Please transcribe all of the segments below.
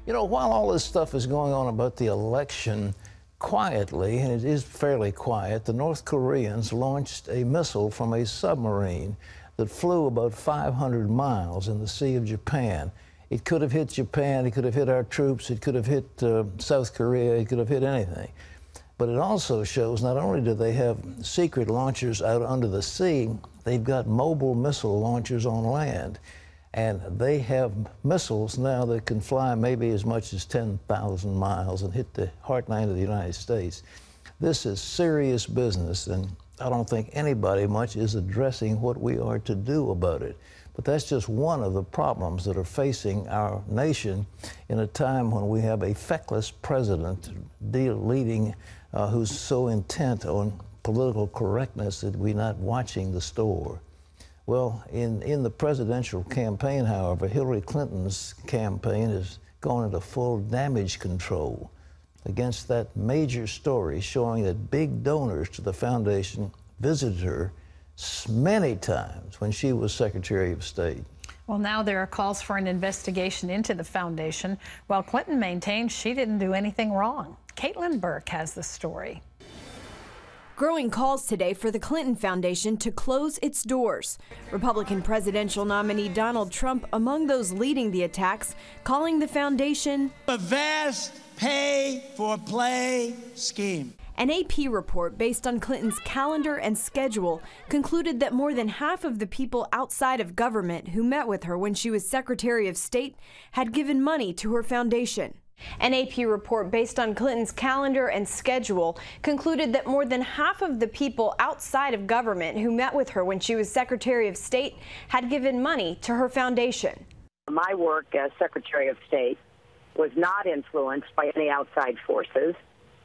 You know, while all this stuff is going on about the election, quietly, and it is fairly quiet, the North Koreans launched a missile from a submarine that flew about 500 miles in the Sea of Japan. It could have hit Japan, it could have hit our troops, it could have hit South Korea, it could have hit anything. But it also shows not only do they have secret launchers out under the sea, they've got mobile missile launchers on land. And they have missiles now that can fly maybe as much as 10,000 miles and hit the heartland of the United States. This is serious business, and I don't think anybody much is addressing what we are to do about it. But that's just one of the problems that are facing our nation in a time when we have a feckless president leading who's so intent on political correctness that we're not watching the store. Well, in the presidential campaign, however, Hillary Clinton's campaign has gone into full damage control against that major story showing that big donors to the foundation visited her many times when she was Secretary of State. Well, now there are calls for an investigation into the foundation, while Clinton maintains she didn't do anything wrong. Caitlin Burke has the story. Growing calls today for the Clinton Foundation to close its doors. Republican presidential nominee Donald Trump among those leading the attacks, calling the foundation a vast pay-for-play scheme. An AP report based on Clinton's calendar and schedule concluded that more than half of the people outside of government who met with her when she was Secretary of State had given money to her foundation. An AP report based on Clinton's calendar and schedule concluded that more than half of the people outside of government who met with her when she was Secretary of State had given money to her foundation. My work as Secretary of State was not influenced by any outside forces.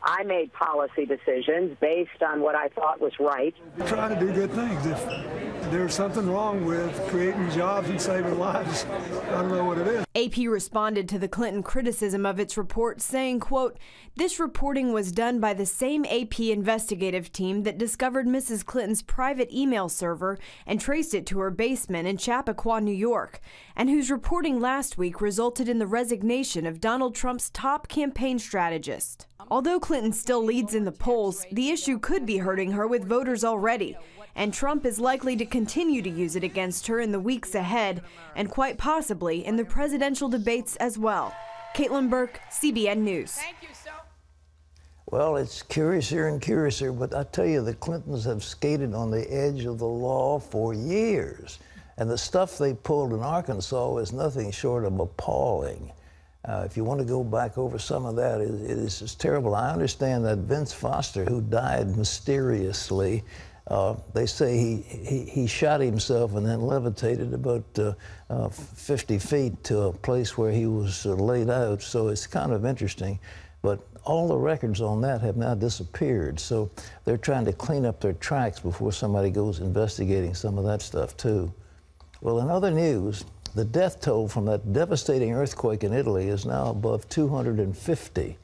I made policy decisions based on what I thought was right. We try to do good things. If there's something wrong with creating jobs and saving lives, I don't know what it is. AP responded to the Clinton criticism of its report, saying, quote, "This reporting was done by the same AP investigative team that discovered Mrs. Clinton's private email server and traced it to her basement in Chappaqua, New York, and whose reporting last week resulted in the resignation of Donald Trump's top campaign strategist." Although Clinton still leads in the polls, the issue could be hurting her with voters already, and Trump is likely to continue to use it against her in the weeks ahead, and quite possibly in the presidential debates as well. Caitlin Burke, CBN News. Well, it's curiouser and curiouser, but I tell you, the Clintons have skated on the edge of the law for years, and the stuff they pulled in Arkansas is nothing short of appalling. If you want to go back over some of that, it is just terrible. I understand that Vince Foster, who died mysteriously, they say he shot himself and then levitated about 50 feet to a place where he was laid out. So it's kind of interesting. But all the records on that have now disappeared. So they're trying to clean up their tracks before somebody goes investigating some of that stuff, too. Well, in other news, the death toll from that devastating earthquake in Italy is now above 250.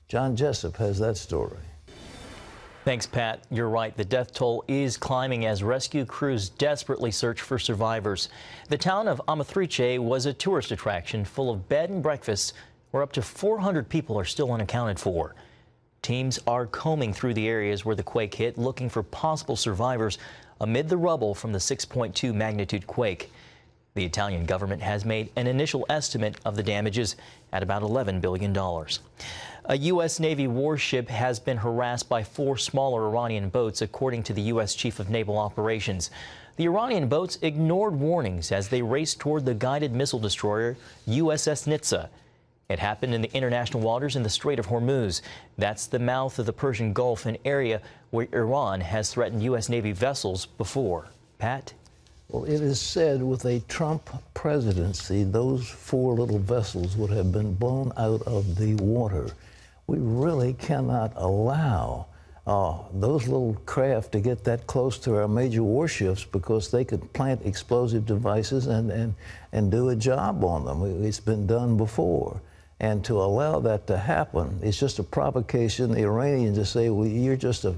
John Jessup has that story. Thanks, Pat. You're right. The death toll is climbing as rescue crews desperately search for survivors. The town of Amatrice was a tourist attraction full of bed and breakfasts where up to 400 people are still unaccounted for. Teams are combing through the areas where the quake hit, looking for possible survivors amid the rubble from the 6.2 magnitude quake. The Italian government has made an initial estimate of the damages at about $11 billion. A U.S. Navy warship has been harassed by 4 smaller Iranian boats, according to the U.S. Chief of Naval Operations. The Iranian boats ignored warnings as they raced toward the guided missile destroyer USS Nitsa. It happened in the international waters in the Strait of Hormuz. That's the mouth of the Persian Gulf, an area where Iran has threatened U.S. Navy vessels before. Pat? Well, it is said with a Trump presidency, those 4 little vessels would have been blown out of the water. We really cannot allow those little craft to get that close to our major warships because they could plant explosive devices and do a job on them. It's been done before. And to allow that to happen, it's just a provocation. The Iranians just say, well, you're just a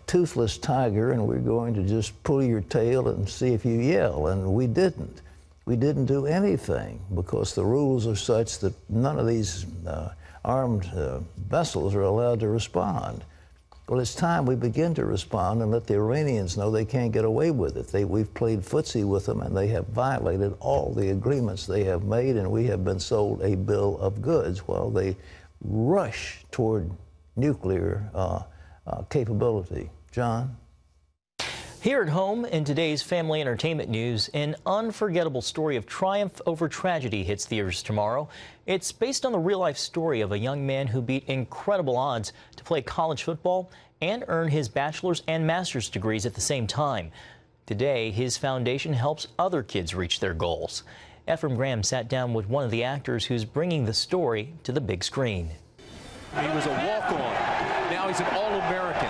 toothless tiger, and we're going to just pull your tail and see if you yell. And we didn't. we didn't do anything because the rules are such that none of these armed vessels are allowed to respond. Well, it's time we begin to respond and let the Iranians know they can't get away with it. We've played footsie with them, and they have violated all the agreements they have made, and we have been sold a bill of goods while they rush toward nuclear capability. John? Here at home, in today's family entertainment news, an unforgettable story of triumph over tragedy hits theaters tomorrow. It's based on the real-life story of a young man who beat incredible odds to play college football and earn his bachelor's and master's degrees at the same time. Today, his foundation helps other kids reach their goals. Ephraim Graham sat down with one of the actors who's bringing the story to the big screen. He was a walk-on. Now he's an All-American.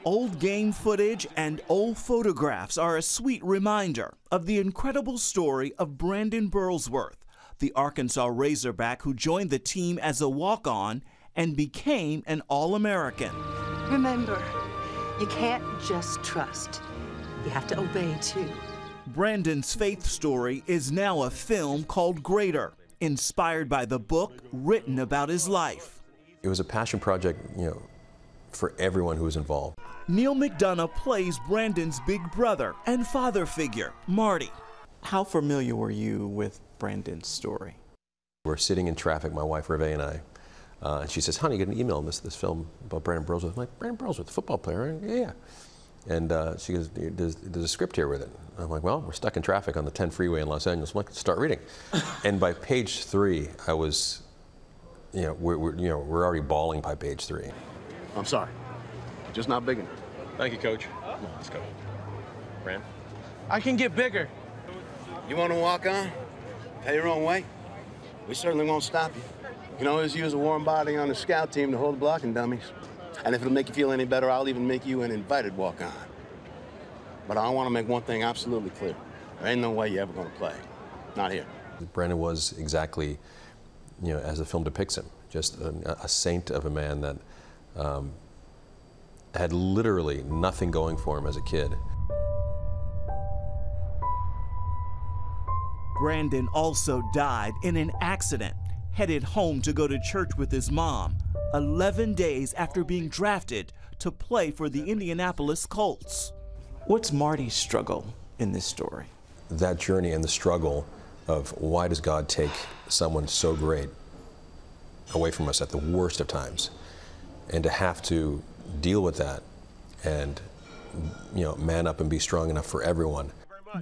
Old game footage and old photographs are a sweet reminder of the incredible story of Brandon Burlsworth, the Arkansas Razorback who joined the team as a walk-on and became an All-American. Remember, you can't just trust. You have to obey, too. Brandon's faith story is now a film called Greater, inspired by the book written about his life. It was a passion project, for everyone who was involved. Neil McDonough plays Brandon's big brother and father figure, Marty. How familiar were you with Brandon's story? We're sitting in traffic, my wife Reve and I, and she says, honey, you get an email on this film about Brandon Burlsworth. I'm like, Brandon Burlsworth, the football player? Yeah. And she goes, there's a script here with it. I'm like, well, we're stuck in traffic on the 10 freeway in Los Angeles. I'm like, start reading. And by page 3, I was, we're already bawling by page 3. I'm sorry. Just not big enough. Thank you, Coach. Let's go. Brand? I can get bigger. You want to walk on? Pay your own way? We certainly won't stop you. You can always use a warm body on the scout team to hold blocking dummies. And if it'll make you feel any better, I'll even make you an invited walk-on. But I want to make one thing absolutely clear. There ain't no way you're ever going to play. Not here. Brandon was exactly, as the film depicts him, just a saint of a man that had literally nothing going for him as a kid. Brandon also died in an accident, headed home to go to church with his mom, 11 days after being drafted to play for the Indianapolis Colts. What's Marty's struggle in this story? That journey and the struggle of why does God take someone so great away from us at the worst of times, and to have to deal with that and, man up and be strong enough for everyone.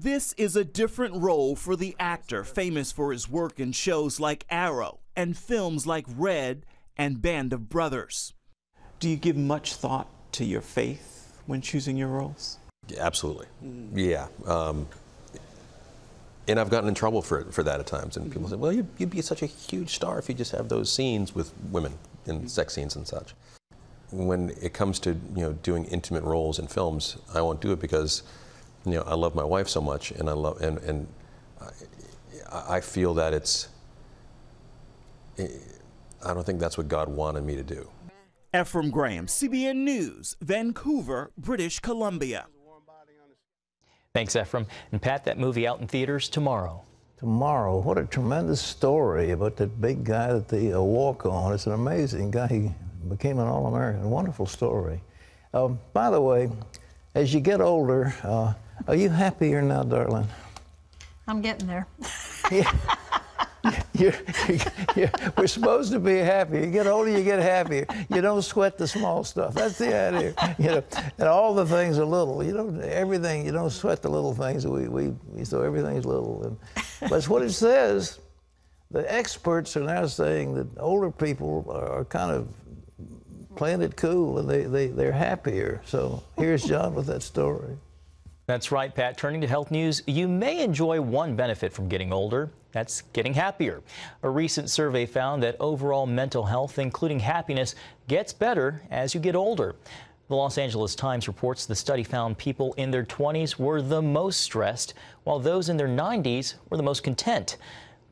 This is a different role for the actor, famous for his work in shows like Arrow and films like Red and Band of Brothers. Do you give much thought to your faith when choosing your roles? Absolutely. Yeah. And I've gotten in trouble for that at times. And people say, well, you'd be such a huge star if you just have those scenes with women in sex scenes and such. When it comes to doing intimate roles in films, I won't do it because I love my wife so much, and I feel that I don't think that's what God wanted me to do. Ephraim Graham, CBN News, Vancouver, British Columbia. Thanks, Ephraim. And Pat, that movie out in theaters tomorrow. Tomorrow. What a tremendous story about that big guy that they walk on. It's an amazing guy. He became an All-American. A wonderful story. By the way, as you get older, are you happier now, darling? I'm getting there. We're supposed to be happy. You get older, you get happier. You don't sweat the small stuff. That's the idea. And all the things are little. Everything. You don't sweat the little things. So everything's little. And that's what it says. The experts are now saying that older people are kind of playing it cool, and they're happier. So here's John with that story. That's right, Pat. Turning to health news, you may enjoy one benefit from getting older. That's getting happier. A recent survey found that overall mental health, including happiness, gets better as you get older. The Los Angeles Times reports the study found people in their 20s were the most stressed, while those in their 90s were the most content.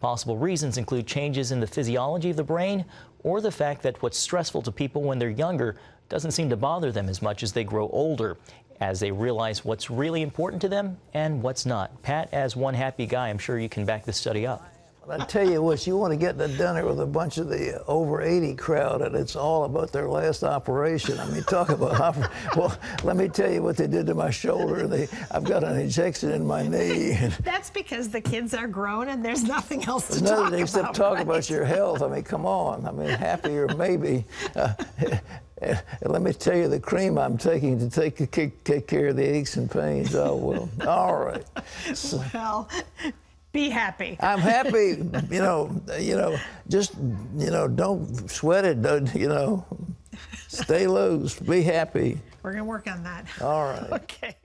Possible reasons include changes in the physiology of the brain, or the fact that what's stressful to people when they're younger doesn't seem to bother them as much as they grow older. as they realize what's really important to them and what's not. Pat, as one happy guy, I'm sure you can back this study up. I tell you what, you want to get to dinner with a bunch of the over 80 crowd, and it's all about their last operation. I mean, talk about well, let me tell you what they did to my shoulder. I've got an injection in my knee. That's because the kids are grown and there's nothing else to Nothing talk about. except talk right? about your health. I mean, come on. I mean, happier maybe. And let me tell you the cream I'm taking to take care of the aches and pains. Oh, well, all right. So, well, be happy. I'm happy, just, don't sweat it, stay loose, be happy. We're going to work on that. All right. Okay.